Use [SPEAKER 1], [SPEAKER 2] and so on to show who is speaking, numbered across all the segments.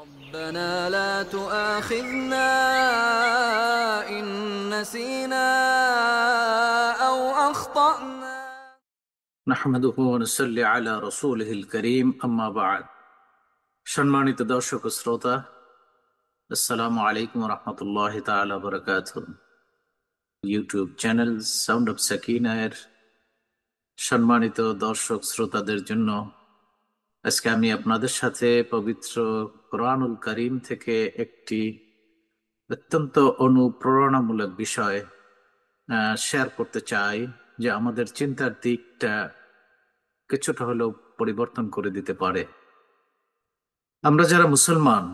[SPEAKER 1] ربنا لا تؤاخذنا إن نسينا أو أخطأنا
[SPEAKER 2] نحمده ونصلي على رسوله الكريم أما بعد সম্মানিত দর্শক ও শ্রোতা, আসসালামু আলাইকুম রহমতুল্লাহ তাআলা বারাকাতুহু। YouTube channel sound of Sakina এর সম্মানিত দর্শক শ্রোতাদের জন্য আজকে আমি আপনাদের সাথে পবিত্র কোরআনুল কারীম থেকে একটি অত্যন্ত অনুপ্রেরণামূলক বিষয় শেয়ার করতে চাই, যে আমাদের চিন্তার দিকটা কিছুটা হলেও পরিবর্তন করে দিতে পারে। আমরা যারা মুসলমান,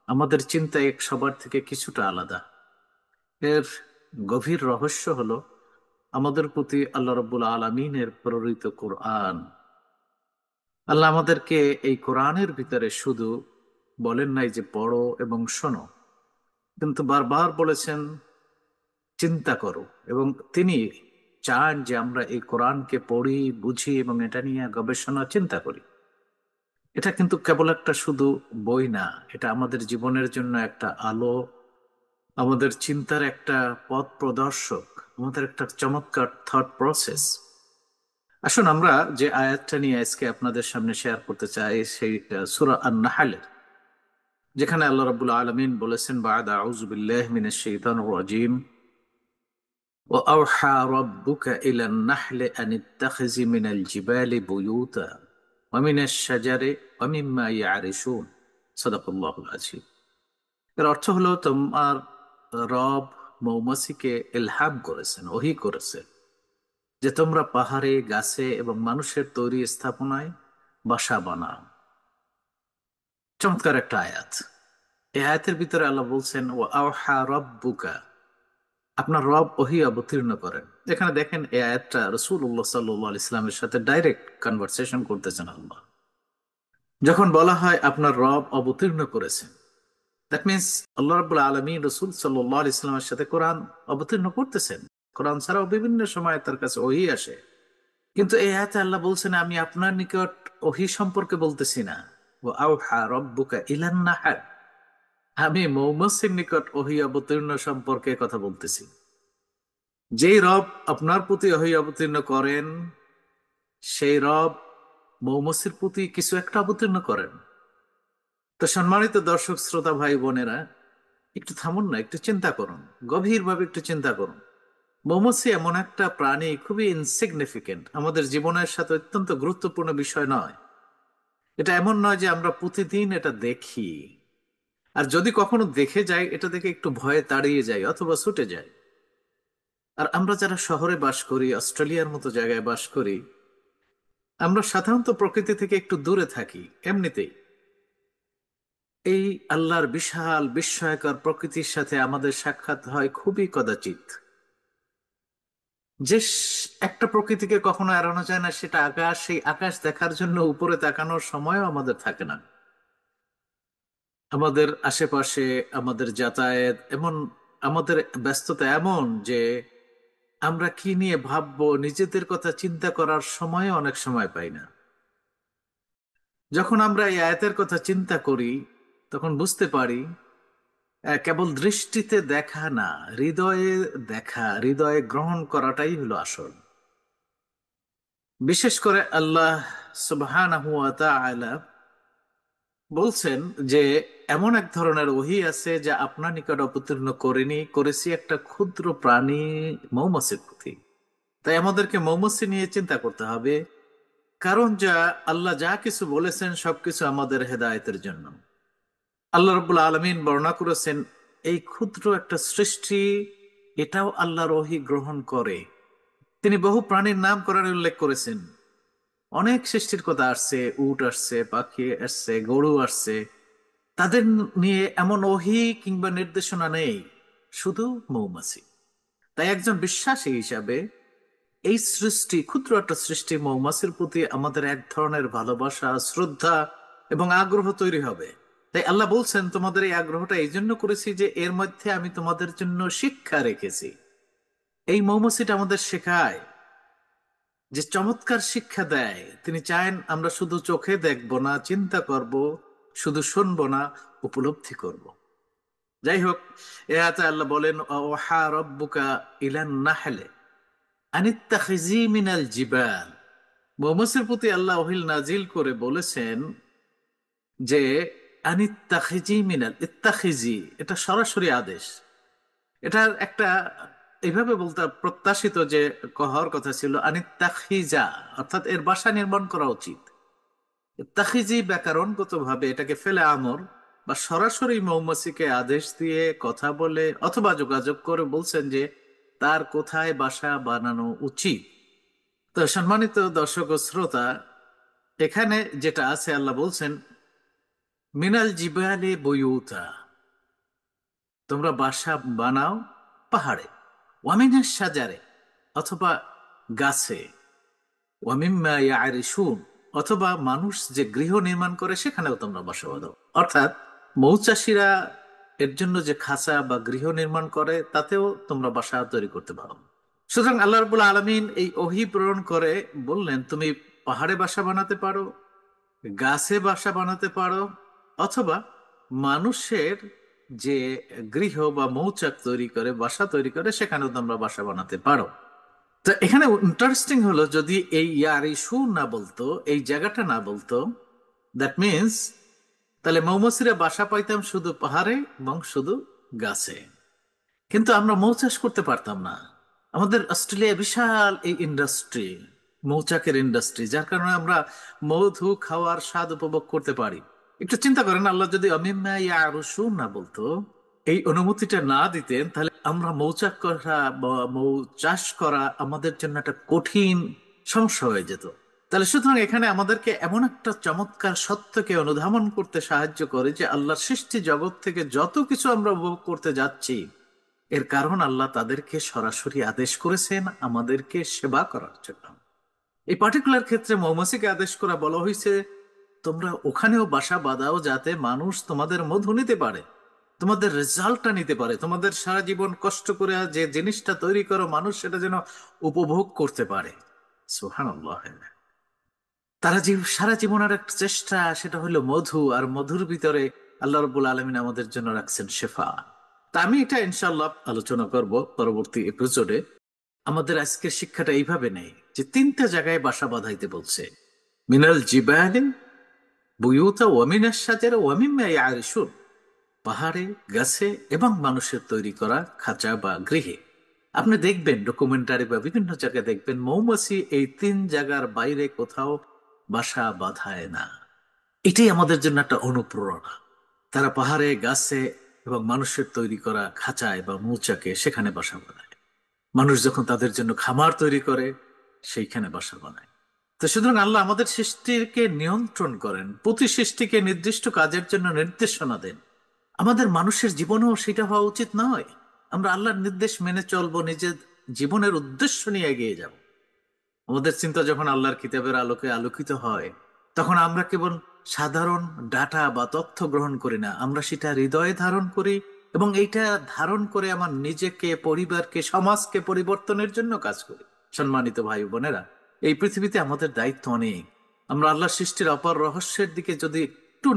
[SPEAKER 2] আমাদের চিন্তা এক সবার থেকে কিছুটা আলাদা। এর গভীর রহস্য হলো আমাদের প্রতি আল্লাহ রাব্বুল আলামিনের প্রেরিত কোরআন। আল্লাহ আমাদেরকে এই কোরআনের ভিতরে শুধু বলেন নাই যে পড়ো এবং শোনো, কিন্তু বারবার বলেছেন চিন্তা করো। এবং তিনি চান যে আমরা এই কোরআনকে পড়ি, বুঝি এবং এটা নিয়ে গবেষণা চিন্তা করি। এটা কিন্তু কেবল একটা শুধু বই না, এটা আমাদের জীবনের জন্য একটা আলো, আমাদের চিন্তার একটা পথ প্রদর্শক, আমাদের একটা চমৎকার থট প্রসেস। আসুন আমরা যে আয়াতটা নিয়ে আজকে আপনাদের সামনে শেয়ার করতে চাই, সেইটা সূরা আন-নাহলের, যেখানে আল্লাহ রাব্বুল আলামিন বলেছেন, বা'দা আউযু বিল্লাহি মিনাশ শাইতানির রাজীম, ওয়া আওহা রাব্বুকা ইলান নাহলি আন ইত্তাখিযি মিনাল জিবালি বুয়ুতা ওয়া মিনাশ শাজারি ওয়া মিম্মা ইয়ারিশুন। সাদাকাল্লাহুল আযীম। এর অর্থ হলো, তোমার রব মৌমাছিকে ইলহাম করেছেন, ওহী করেছেন, যে তোমরা পাহাড়ে, গাছে এবং মানুষের তৈরি স্থাপনায় বাসা বানাও। চমৎকার একটা আয়াত। এই আয়াতের ভিতরে আল্লাহ বলছেন, ও আওহা রাব্বুকা, আপনার রব ওহী অবতীর্ণ করেন। এখানে দেখেন, এই আয়াতটা রাসূলুল্লাহ সাল্লাল্লাহু আলাইহি ওয়াসাল্লামের সাথে ডাইরেক্ট কনভারসেশন করতেছেন আল্লাহ। যখন বলা হয় আপনার রব অবতীর্ণ করেছেন, দ্যাট মিনস আল্লাহ রাব্বুল আলামিন রাসূল সাল্লাল্লাহু আলাইহি ওয়াসাল্লামের সাথে কোরআন অবতীর্ণ করতেছেন। কোরআন ছাড়াও বিভিন্ন সময় তার কাছে ওহী আসে। কিন্তু এই আয়াতে আল্লাহ বলছেন, আমি আপনার নিকট ওহী সম্পর্কে বলতেছি না। ও আওহা রাব্বুকা ইলান নাহল, আমি মৌমাছির নিকট ওহী অবতীর্ণ সম্পর্কে কথা বলতেছি। যেই রব আপনার প্রতি ওহী অবতীর্ণ করেন, সেই রব মৌমাছির প্রতি কিছু একটা অবতীর্ণ করেন। তো সম্মানিত দর্শক শ্রোতা ভাই বোনেরা, একটু থামুন না, একটু চিন্তা করুন, গভীরভাবে একটু চিন্তা করুন। মৌমাছি এমন একটা প্রাণী, খুবই ইনসিগনিফিকেন্ট, আমাদের জীবনের সাথে অত্যন্ত গুরুত্বপূর্ণ বিষয় নয়। এটা এমন নয় যে আমরা প্রতিদিন এটা দেখি, আর যদি কখনো দেখে যাই, এটা দেখে একটু ভয়ে তাড়িয়ে যাই অথবা ছুটে যাই। আর আমরা যারা শহরে বাস করি, অস্ট্রেলিয়ার মতো জায়গায় বাস করি, আমরা সাধারণত প্রকৃতি থেকে একটু দূরে থাকি এমনিতেই। এই আল্লাহর বিশাল বিস্ময়কর প্রকৃতির সাথে আমাদের সাক্ষাৎ হয় খুবই কদাচিৎ। যে একটা প্রকৃতিকে কখনো এড়ানো যায় না, সেটা আকাশ। সেই আকাশ দেখার জন্য উপরে তাকানোর সময়ও আমাদের থাকে না। আমাদের আশেপাশে আমাদের যাতায়াত এমন, আমাদের ব্যস্ততা এমন যে আমরা কি নিয়ে ভাববো, নিজেদের কথা চিন্তা করার সময় অনেক সময় পাই না। যখন আমরা এই আয়াতের কথা চিন্তা করি, তখন বুঝতে পারি কেবল দৃষ্টিতে দেখা না, হৃদয়ে দেখা, হৃদয়ে গ্রহণ করাটাই হলো আসল। বিশেষ করে আল্লাহ সুবহানাহু ওয়া তাআলা বলছেন যে এমন এক ধরনের ওহী আছে যা আপনার নিকট অবতীর্ণ করেছি একটা ক্ষুদ্র প্রাণী, মৌমাছির প্রতি। তাই আমাদেরকে মৌমাছি নিয়ে চিন্তা করতে হবে, কারণ আল্লাহ যা কিছু বলেছেন সবকিছু আমাদের হেদায়েতের জন্য। আল্লাহ রাব্বুল আলামিন বর্ণনা করেছেন, এই ক্ষুদ্র একটা সৃষ্টি, এটাও আল্লাহর ওহী গ্রহণ করে। তিনি বহু প্রাণীর নাম কোরআনে উল্লেখ করেছেন। অনেক সৃষ্টির কথা আসছে, উট আসছে, পাখি আসছে, গরু আসছে, তাদের নিয়ে এমন ওহী কিংবা নির্দেশনা নেই, শুধু মৌমাছি। তাই একজন বিশ্বাসী হিসাবে এই সৃষ্টি, ক্ষুদ্র একটা সৃষ্টি মৌমাছির প্রতি আমাদের এক ধরনের ভালোবাসা, শ্রদ্ধা এবং আগ্রহ তৈরি হবে। তাই আল্লাহ বলছেন, তোমাদের এই আগ্রহটা এই জন্য করেছি যে এর মধ্যে আমি তোমাদের জন্য শিক্ষা রেখেছি। এই মৌমাছিটা আমাদের শেখায়, যে চমৎকার শিক্ষা দেয়। তিনি চান আমরা শুধু চোখে দেখব না, চিন্তা করব, শুধু শুনবো না, উপলব্ধি করব। যাই হোক, এ আয়াতে আল্লাহ বলেন, ওহা রব্বুকা ইলান নাহলে আনিত্তাখিজি মিনাল জিবাল। মৌমাছির প্রতি আল্লাহ ওহিল নাজিল করে বলেছেন যে আনিত্তাখিজি মিনাল, ইত্তাখিজি এটা সরাসরি আদেশ। এটার একটা এইভাবে বলতে প্রত্যাশিত যে হওয়ার কথা ছিল আনিত্তাখিজা, অর্থাৎ এর বাসা নির্মাণ করা উচিত। ইত্তাখিজি ব্যাকরণগত ভাবে এটাকে ফেলে আমর বা সরাসরি মৌমাছিকে আদেশ দিয়ে কথা বলে অথবা যোগাযোগ করে বলছেন যে তার কোথায় বাসা বানানো উচিত। তো সম্মানিত দর্শক ও শ্রোতা, এখানে যেটা আছে আল্লাহ বলছেন মিনাল জিবালে বুয়ুতা, তোমরা বাসা বানাও পাহাড়ে, ওয়ামিনাস সাজারে অথবা গাছে, ওয়ামিম্মা ইয়ারিশুন অথবা মানুষ যে গৃহ নির্মাণ করে সেখানেও তোমরা বাসা বাঁধো। অর্থাৎ মৌচাষীরা এর জন্য যে খাঁচা বা গৃহ নির্মাণ করে তাতেও তোমরা বাসা তৈরি করতে পারো। সুতরাং আল্লাহ রাব্বুল আলামিন এই ওহী প্রেরণ করে বললেন তুমি পাহাড়ে বাসা বানাতে পারো, গাছে বাসা বানাতে পারো, অথবা মানুষের যে গৃহ বা মৌচাক তৈরি করে বাসা তৈরি করে সেখানেও তোমরা বাসা বানাতে পারো। তো এখানে ইন্টারেস্টিং হলো যদি এই ইয়ারিশু না বলতো, এই জায়গাটা না বলতো, দ্যাট মিনস তাহলে মৌমাছিরা বাসা পাইতাম শুধু পাহাড়ে এবং শুধু গাছে, কিন্তু আমরা মৌ চাষ করতে পারতাম না। আমাদের অস্ট্রেলিয়া বিশাল এই ইন্ডাস্ট্রি, মৌচাকের ইন্ডাস্ট্রি, যার কারণে আমরা মধু খাওয়ার স্বাদ উপভোগ করতে পারি। একটু চিন্তা করেন, আল্লাহ যদি অমিম্মা ইয়ারুশু না বলতো, এই অনুমতিটা না দিতেন, তাহলে আমরা মৌচাক করা বা মৌ চাষ করা আমাদের জন্য একটা কঠিন সমস্যা হয়ে যেত। তাহলে সুতরাং এখানে আমাদেরকে এমন একটা চমৎকার সত্যকে অনুধাবন করতে সাহায্য করে যে আল্লাহর সৃষ্টি জগৎ থেকে যত কিছু আমরা উপভোগ করতে যাচ্ছি এর কারণ আল্লাহ তাদেরকে সরাসরি আদেশ করেছেন আমাদেরকে সেবা করার জন্য। এই পার্টিকুলার ক্ষেত্রে মৌমাছিকে আদেশ করা বলা হয়েছে তোমরা ওখানেও বাসা বাঁধাও যাতে মানুষ তোমাদের মধু নিতে পারে, তোমাদের রেজাল্টটা নিতে পারে, তোমাদের সারা জীবন কষ্ট করে যে জিনিসটা তৈরি করো মানুষ সেটা যেন উপভোগ করতে পারে। সুবহানাল্লাহ। তারা যে সারা জীবনের একটা চেষ্টা সেটা হলো মধু, আর মধুর ভিতরে আল্লাহ রাব্বুল আলামিন আমাদের জন্য রাখছেন শেফা। তা আমি এটা ইনশাআল্লাহ আলোচনা করব পরবর্তী এপিসোডে। আমাদের আজকের শিক্ষাটা এইভাবে নেই যে তিনটা জায়গায় বাসা বাঁধাইতে বলছে, মিনাল জিবালে বুয়ুতা ওয়া মিনাশ শাজারি ওয়া মিম্মা ইয়ারিশুন, পাহাড়ে, গাছে এবং মানুষের তৈরি করা খাঁচা বা গৃহে। আপনি দেখবেন ডকুমেন্টারি বা বিভিন্ন জায়গায় দেখবেন মৌমাছি এই তিন জায়গার বাইরে কোথাও বাসা বাঁধায় না। এটাই আমাদের জন্য একটা অনুপ্রেরণা। তারা পাহাড়ে, গাছে এবং মানুষের তৈরি করা খাঁচায় বা মৌচাকে সেখানে বাসা বানায়। মানুষ যখন তাদের জন্য খামার তৈরি করে সেইখানে বাসা বানায়। তো সুতরাং আল্লাহ আমাদের সৃষ্টিকে নিয়ন্ত্রণ করেন, প্রতি সৃষ্টিকে নির্দিষ্ট কাজের জন্য নির্দেশনা দেন। আমাদের মানুষের জীবনেও সেটা হওয়া উচিত নয়। আমরা আল্লাহর নির্দেশ মেনে চলবো, নিজের জীবনের উদ্দেশ্য নিয়ে এগিয়ে যাব। আমাদের চিন্তা যখন আল্লাহর কিতাবের আলোকে আলোকিত হয় তখন আমরা কেবল সাধারণ ডাটা বা তথ্য গ্রহণ করি না, আমরা সেটা হৃদয়ে ধারণ করি এবং এইটা ধারণ করে আমার নিজেকে, পরিবারকে, সমাজকে পরিবর্তনের জন্য কাজ করি। সম্মানিত ভাই বোনেরা, এই পৃথিবীতে আমাদের দায়িত্ব অনেক। আমরা আল্লাহ সৃষ্টির অপার রহস্যের দিকে যদি একটু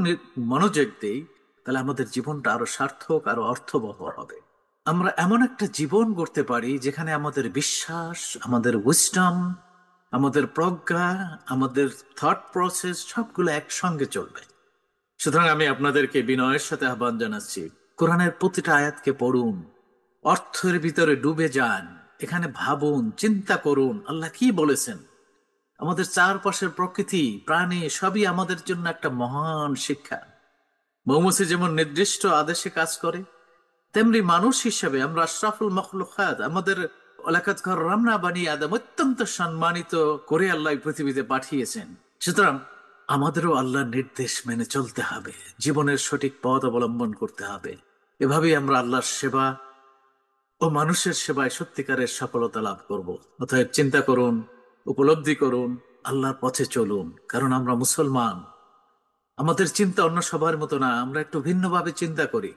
[SPEAKER 2] মনোযোগ দেই তাহলে আমাদের জীবনটা আরো সার্থক, আরো অর্থবহ হবে। আমরা এমন একটা জীবন গড়তে পারি যেখানে আমাদের বিশ্বাস, আমাদের উইজডম, আমাদের প্রজ্ঞা, আমাদের থট প্রসেস সবগুলো একসঙ্গে চলবে। সুতরাং আমি আপনাদেরকে বিনয়ের সাথে আহ্বান জানাচ্ছি, কোরআনের প্রতিটা আয়াতকে পড়ুন, অর্থের ভিতরে ডুবে যান, এখানে ভাবুন, চিন্তা করুন আল্লাহ কি বলেছেন। আমাদের চারপাশের প্রকৃতি, প্রাণী সবই আমাদের জন্য একটা মহান শিক্ষা। মৌমাছি যেমন নির্দিষ্ট আদেশে কাজ করে, তেমনি মানুষ হিসেবে আমরা আশরাফুল মখলুকাত, আমাদের ওয়ালাকাদ কাররামনা বানি আদম অত্যন্ত সম্মানিত করে আল্লাহ পৃথিবীতে পাঠিয়েছেন। সুতরাং আমাদেরও আল্লাহর নির্দেশ মেনে চলতে হবে, জীবনের সঠিক পথ অবলম্বন করতে হবে। এভাবেই আমরা আল্লাহর সেবা ও মানুষের সেবায় সত্যিকারের সফলতা লাভ করব। অতএব চিন্তা করুন, উপলব্ধি করুন, আল্লাহর পথে চলুন। কারণ আমরা মুসলমান, আমাদের চিন্তা অন্য সবার মতো না, আমরা একটু ভিন্নভাবে চিন্তা করি।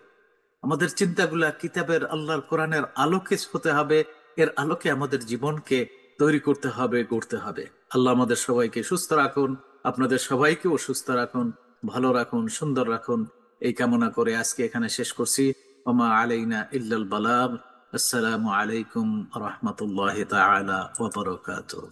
[SPEAKER 2] আমাদের চিন্তাগুলা কিতাবের, আল্লাহর কোরআনের আলোকে হতে হবে। এর আলোকে আমাদের জীবনকে তৈরি করতে হবে, গড়তে হবে। আল্লাহ আমাদের সবাইকে সুস্থ রাখুন, আপনাদের সবাইকেও সুস্থ রাখুন, ভালো রাখুন, সুন্দর রাখুন। এই কামনা করে আজকে এখানে শেষ করছি। ওমা আলাইনা ইল্লাল বালাগ। আসসালামু আলাইকুম রহমতুল্লাহ তাআলা ওয়া বারাকাতুহু।